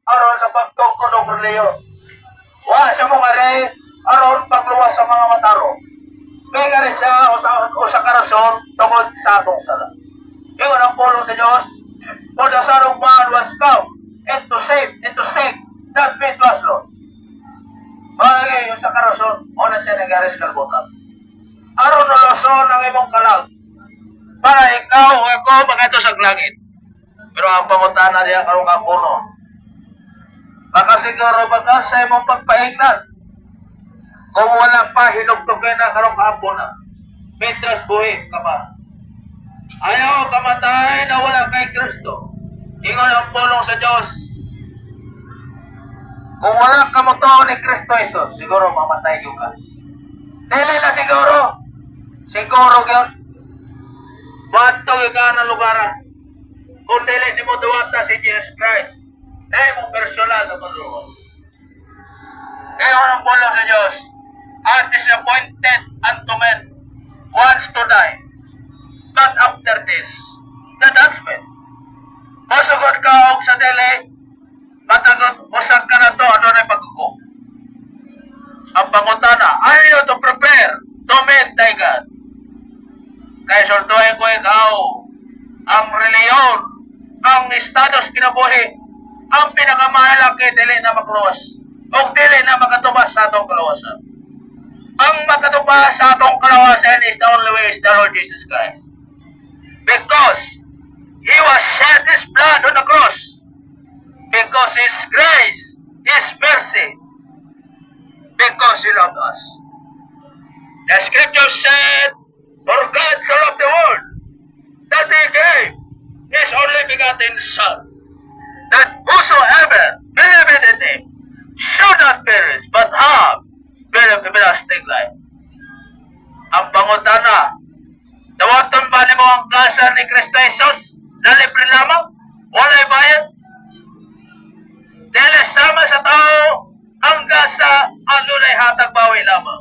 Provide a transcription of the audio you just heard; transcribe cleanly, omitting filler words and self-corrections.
aron sa pagtungkol ng reliyo. Wa siya mong aray aron pagluwas sa mga mataro. May nga siya o sa karason tungkol sa atong sala. Iyon ang pulong sa Diyos. For the Son of Man was come and to save that which was lost. Bagay yung sa karason o na siya nagaris kalbutan. Aron na loson ang imong kalag para ikaw o ako magato sa langit. Pero ang pangutana niya karong kapuno. Baka siguro baka sa imong pagpaingnan. Kung wala pa hinugtugay na karong kapuna. Mientras buhay ka pa. Ayaw kamatay na wala kay Kristo. Ingon ang pulong sa Diyos. Kung wala ka mo to ni Kristo Jesus, siguro mamatay yung ka. Dili na siguro. Siguro yun. Bato yung ka ng lugaran. Kung dili si mo duwata si Jesus Christ, dahil mo personal na madruho. Kaya ang pulong sa Diyos, and is appointed unto men once to die, but after this, the judgment. Masugod ka og sa dili, matagot usag ka na to, ano na pagkuko. Ang pangutana, are you to prepare to meet thy God? Kaya sortuhin ko ikaw, ang reliyon, ang estados kinabuhi, ang pinakamalaki dili na makluwas, o dili na makatubas sa atong kaluwasan. Ang makatubas sa atong kaluwasan is the only way is the Lord Jesus Christ. Because He was shed His blood on the cross. Because His grace, His mercy. Because He loved us. The scripture said, for God so loved the world, that He gave His only begotten Son, that whosoever believeth in Him should not perish, but have everlasting life. Ang pangutana, dawaton ba ni mo ang kasa ni Kristo Jesus na libre lamang? Wala'y bayad? Dahil sama sa tao, ang kasa ang nunay hatag bawi lamang.